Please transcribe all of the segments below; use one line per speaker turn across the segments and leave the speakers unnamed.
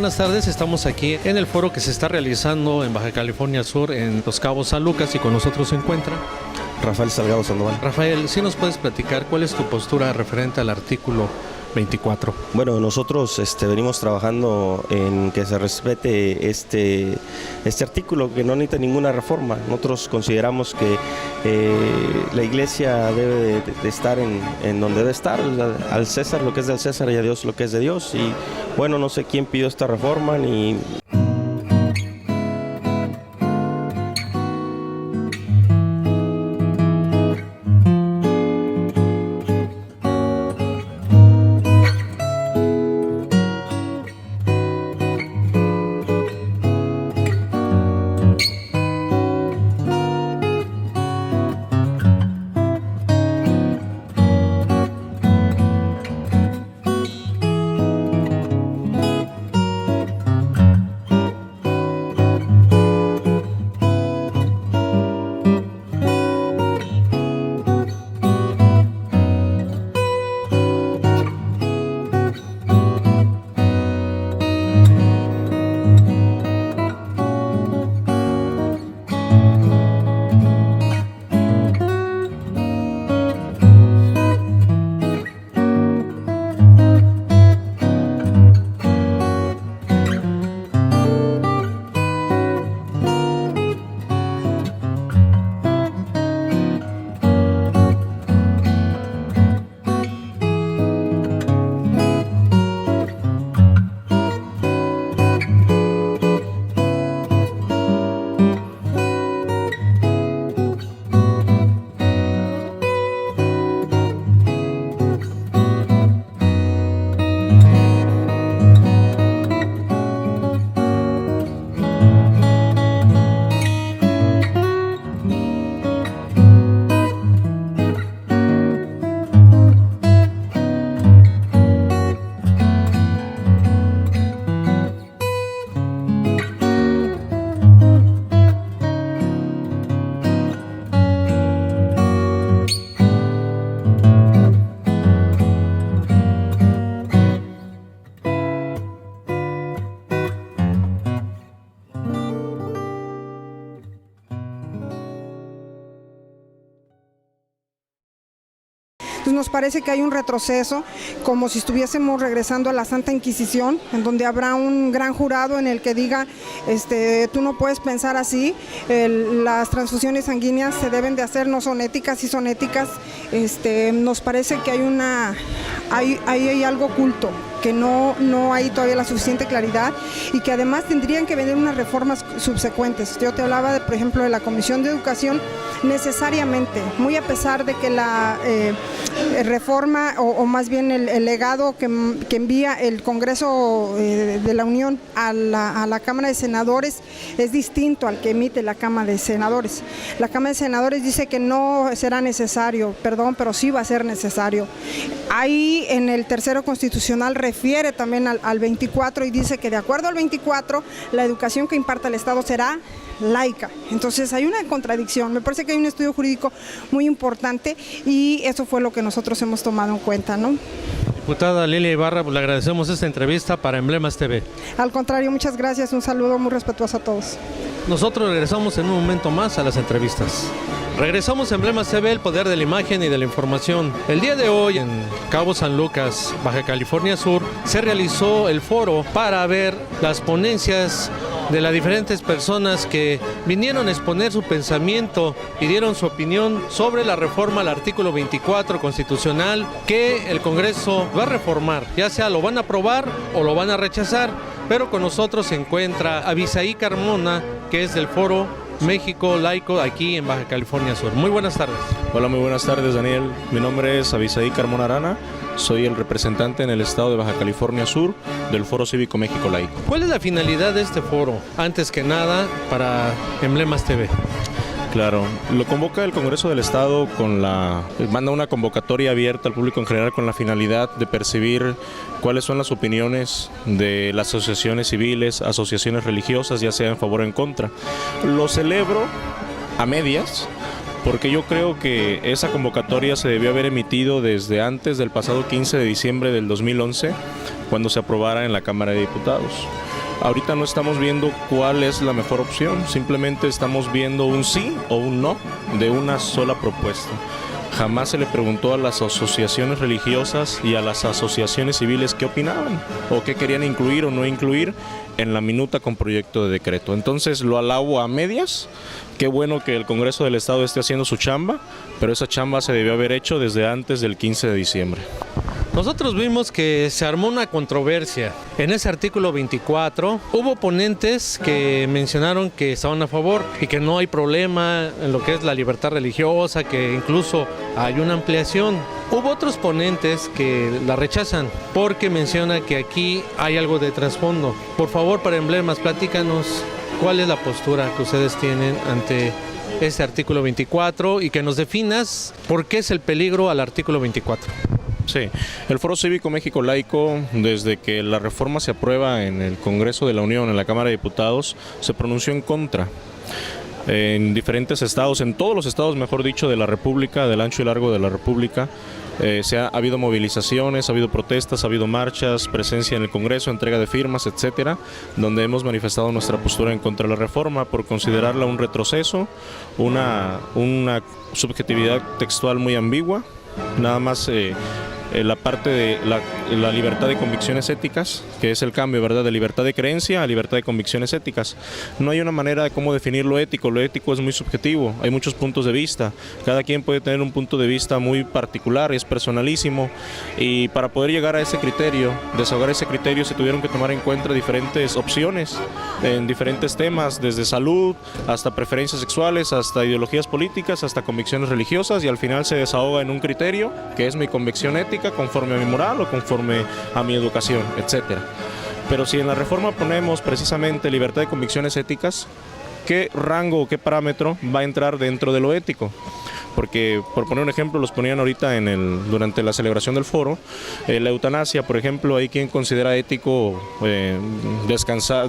buenas tardes. Estamos aquí en el foro que se está realizando en Baja California Sur, en Los Cabos, San Lucas, y con nosotros se encuentra
Rafael Salgado Sandoval.
Rafael, ¿sí nos puedes platicar cuál es tu postura referente al artículo 24?
Bueno, nosotros venimos trabajando en que se respete este artículo, que no necesita ninguna reforma. Nosotros consideramos que la Iglesia debe de estar en donde debe estar, al César lo que es del César y a Dios lo que es de Dios. Y bueno, no sé quién pidió esta reforma ni...
Nos parece que hay un retroceso, como si estuviésemos regresando a la Santa Inquisición, en donde habrá un gran jurado en el que diga, tú no puedes pensar así, las transfusiones sanguíneas se deben de hacer, no son éticas, sí son éticas. Nos parece que hay algo oculto, que no hay todavía la suficiente claridad y que además tendrían que venir unas reformas subsecuentes. Yo te hablaba, por ejemplo, de la Comisión de Educación, necesariamente, muy a pesar de que la reforma o más bien el legado que envía el Congreso de la Unión a la Cámara de Senadores es distinto al que emite la Cámara de Senadores. La Cámara de Senadores dice que no será necesario, pero sí va a ser necesario. Ahí en el tercero constitucional refiere también al 24 y dice que de acuerdo al 24 la educación que imparta el Estado será laica. Entonces hay una contradicción. Me parece que hay un estudio jurídico muy importante y eso fue lo que nosotros hemos tomado en cuenta, ¿no?
Diputada Lilia Ibarra, pues le agradecemos esta entrevista para Emblemas TV.
Al contrario, muchas gracias, un saludo muy respetuoso a todos.
Nosotros regresamos en un momento más a las entrevistas. Regresamos a Emblemas TV, el poder de la imagen y de la información. El día de hoy en Cabo San Lucas, Baja California Sur, se realizó el foro para ver las ponencias de las diferentes personas que vinieron a exponer su pensamiento y dieron su opinión sobre la reforma al artículo 24 constitucional que el Congreso va a reformar, ya sea lo van a aprobar o lo van a rechazar, pero con nosotros se encuentra Abisaí Carmona, que es del Foro México Laico aquí en Baja California Sur. Muy buenas tardes.
Hola, muy buenas tardes, Daniel. Mi nombre es Abisaí Carmona Arana. Soy el representante en el estado de Baja California Sur del Foro Cívico México Laico.
¿Cuál es la finalidad de este foro? Antes que nada, para Emblemas TV.
Claro, lo convoca el Congreso del Estado manda una convocatoria abierta al público en general con la finalidad de percibir cuáles son las opiniones de las asociaciones civiles, asociaciones religiosas, ya sea en favor o en contra. Lo celebro a medias, porque yo creo que esa convocatoria se debió haber emitido desde antes del pasado 15 de diciembre del 2011, cuando se aprobara en la Cámara de Diputados. Ahorita no estamos viendo cuál es la mejor opción, simplemente estamos viendo un sí o un no de una sola propuesta. Jamás se le preguntó a las asociaciones religiosas y a las asociaciones civiles qué opinaban o qué querían incluir o no incluir en la minuta con proyecto de decreto. Entonces lo alabo a medias. Qué bueno que el Congreso del Estado esté haciendo su chamba, pero esa chamba se debió haber hecho desde antes del 15 de diciembre.
Nosotros vimos que se armó una controversia. En ese artículo 24 hubo ponentes que mencionaron que estaban a favor y que no hay problema en lo que es la libertad religiosa, que incluso hay una ampliación. Hubo otros ponentes que la rechazan porque mencionan que aquí hay algo de trasfondo. Por favor, para Emblemas, platícanos cuál es la postura que ustedes tienen ante este artículo 24 y que nos definas por qué es el peligro al artículo 24.
Sí, el Foro Cívico México Laico, desde que la reforma se aprueba en el Congreso de la Unión, en la Cámara de Diputados, se pronunció en contra. En diferentes estados, en todos los estados, mejor dicho, de la República, del ancho y largo de la República, ha habido movilizaciones, ha habido protestas, ha habido marchas, presencia en el Congreso, entrega de firmas, etcétera, donde hemos manifestado nuestra postura en contra de la reforma por considerarla un retroceso, una subjetividad textual muy ambigua, nada más la parte de la libertad de convicciones éticas, que es el cambio, ¿verdad?, de libertad de creencia a libertad de convicciones éticas. No hay una manera de cómo definir lo ético es muy subjetivo, hay muchos puntos de vista, cada quien puede tener un punto de vista muy particular, es personalísimo, y para poder llegar a ese criterio, desahogar ese criterio, se tuvieron que tomar en cuenta diferentes opciones en diferentes temas, desde salud hasta preferencias sexuales, hasta ideologías políticas, hasta convicciones religiosas, y al final se desahoga en un criterio que es mi convicción ética conforme a mi moral o conforme a mi educación, etcétera. Pero si en la reforma ponemos precisamente libertad de convicciones éticas, ¿qué rango o qué parámetro va a entrar dentro de lo ético? Porque, por poner un ejemplo, los ponían ahorita durante la celebración del foro, la eutanasia, por ejemplo, hay quien considera ético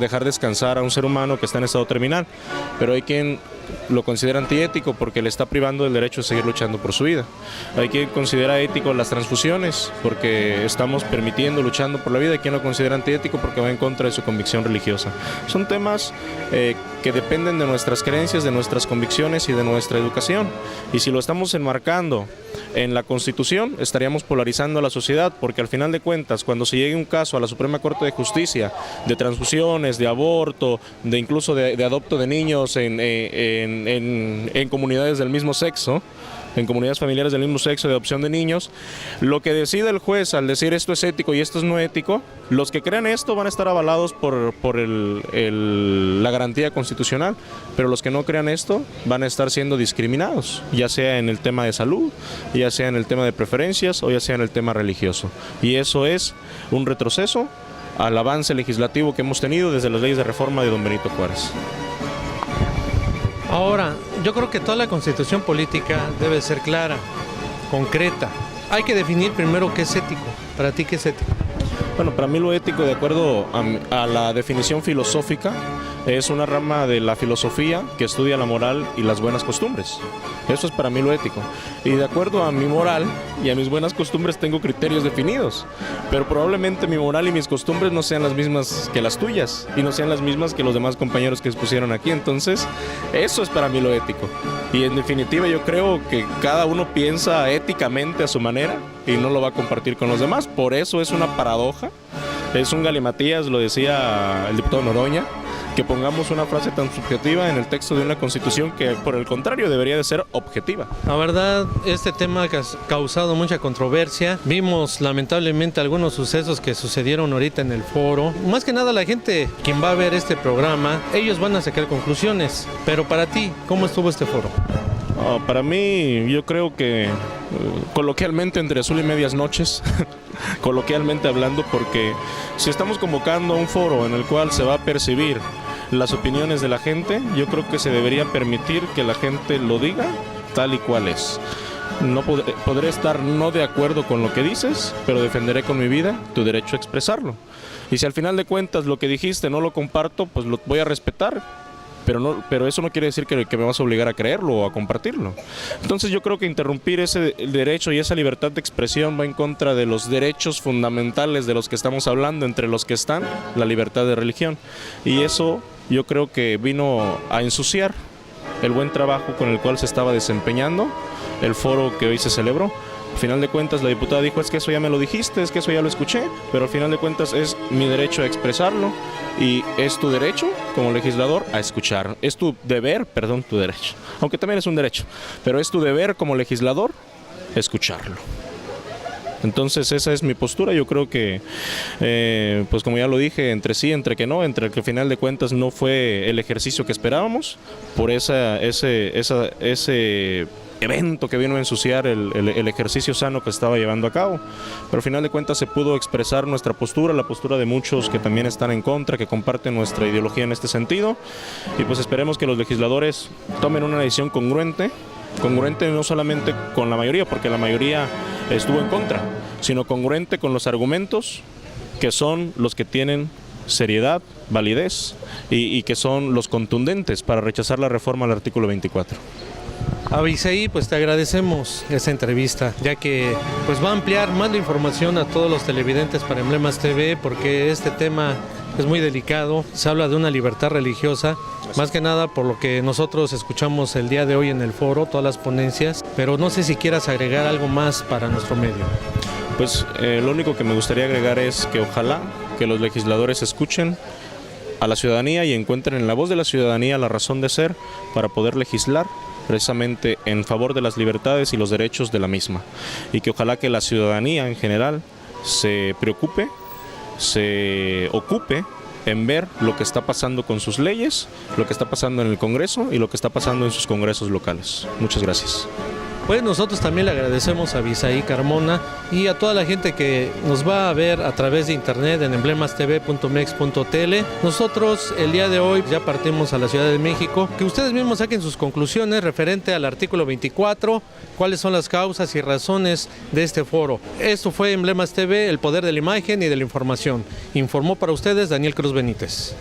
dejar descansar a un ser humano que está en estado terminal, pero hay quien lo considera antiético porque le está privando del derecho de seguir luchando por su vida. Hay quien considera ético las transfusiones porque estamos luchando por la vida, y quien lo considera antiético porque va en contra de su convicción religiosa. Son temas que dependen de nuestras creencias, de nuestras convicciones y de nuestra educación. Y si lo estamos enmarcando en la Constitución, estaríamos polarizando a la sociedad, porque al final de cuentas, cuando se llegue un caso a la Suprema Corte de Justicia de transfusiones, de aborto, de incluso de adopto de niños en comunidades del mismo sexo, en comunidades familiares del mismo sexo, de adopción de niños, lo que decide el juez al decir esto es ético y esto es no ético, los que crean esto van a estar avalados por la garantía constitucional, pero los que no crean esto van a estar siendo discriminados, ya sea en el tema de salud, ya sea en el tema de preferencias o ya sea en el tema religioso. Y eso es un retroceso al avance legislativo que hemos tenido desde las leyes de reforma de don Benito Juárez.
Ahora, yo creo que toda la constitución política debe ser clara, concreta. Hay que definir primero qué es ético. Para ti, ¿qué es ético?
Bueno, para mí lo ético, de acuerdo a la definición filosófica, es una rama de la filosofía que estudia la moral y las buenas costumbres. Eso es para mí lo ético. Y de acuerdo a mi moral y a mis buenas costumbres tengo criterios definidos, pero probablemente mi moral y mis costumbres no sean las mismas que las tuyas y no sean las mismas que los demás compañeros que expusieron aquí. Entonces, eso es para mí lo ético. Y en definitiva yo creo que cada uno piensa éticamente a su manera y no lo va a compartir con los demás. Por eso es una paradoja, es un galimatías, lo decía el diputado Noroña, que pongamos una frase tan subjetiva en el texto de una constitución que por el contrario debería de ser objetiva.
La verdad, este tema ha causado mucha controversia. Vimos lamentablemente algunos sucesos que sucedieron ahorita en el foro. Más que nada la gente, quien va a ver este programa, ellos van a sacar conclusiones. Pero para ti, ¿cómo estuvo este foro?
Para mí, yo creo que coloquialmente entre azul y medias noches, coloquialmente hablando, porque si estamos convocando a un foro en el cual se va a percibir las opiniones de la gente, yo creo que se debería permitir que la gente lo diga tal y cual es. No podré estar no de acuerdo con lo que dices, pero defenderé con mi vida tu derecho a expresarlo. Y si al final de cuentas lo que dijiste no lo comparto, pues lo voy a respetar, pero eso no quiere decir que me vas a obligar a creerlo o a compartirlo. Entonces yo creo que interrumpir ese derecho y esa libertad de expresión va en contra de los derechos fundamentales de los que estamos hablando, entre los que están la libertad de religión. Y eso yo creo que vino a ensuciar el buen trabajo con el cual se estaba desempeñando el foro que hoy se celebró. Al final de cuentas la diputada dijo, es que eso ya me lo dijiste, es que eso ya lo escuché, pero al final de cuentas es mi derecho a expresarlo y es tu derecho como legislador a escuchar. Es tu deber, perdón, tu derecho, aunque también es un derecho, pero es tu deber como legislador escucharlo. Entonces esa es mi postura. Yo creo que, pues como ya lo dije, entre sí, entre que no, entre que al final de cuentas no fue el ejercicio que esperábamos, por ese evento que vino a ensuciar el ejercicio sano que estaba llevando a cabo, pero al final de cuentas se pudo expresar nuestra postura, la postura de muchos que también están en contra, que comparten nuestra ideología en este sentido, y pues esperemos que los legisladores tomen una decisión congruente no solamente con la mayoría, porque la mayoría estuvo en contra, sino congruente con los argumentos que son los que tienen seriedad, validez y que son los contundentes para rechazar la reforma al artículo 24.
Abisaí, pues te agradecemos esta entrevista, ya que pues va a ampliar más la información a todos los televidentes para Emblemas TV, porque este tema es muy delicado. Se habla de una libertad religiosa, más que nada por lo que nosotros escuchamos el día de hoy en el foro, todas las ponencias, pero no sé si quieras agregar algo más para nuestro medio.
Pues lo único que me gustaría agregar es que ojalá que los legisladores escuchen a la ciudadanía y encuentren en la voz de la ciudadanía la razón de ser para poder legislar precisamente en favor de las libertades y los derechos de la misma, y que ojalá que la ciudadanía en general se preocupe, se ocupe en ver lo que está pasando con sus leyes, lo que está pasando en el Congreso y lo que está pasando en sus congresos locales. Muchas gracias.
Pues nosotros también le agradecemos a Abisaí Carmona y a toda la gente que nos va a ver a través de internet en emblemastv.mex.tl. Nosotros el día de hoy ya partimos a la Ciudad de México. Que ustedes mismos saquen sus conclusiones referente al artículo 24, cuáles son las causas y razones de este foro. Esto fue Emblemas TV, el poder de la imagen y de la información. Informó para ustedes Daniel Cruz Benítez.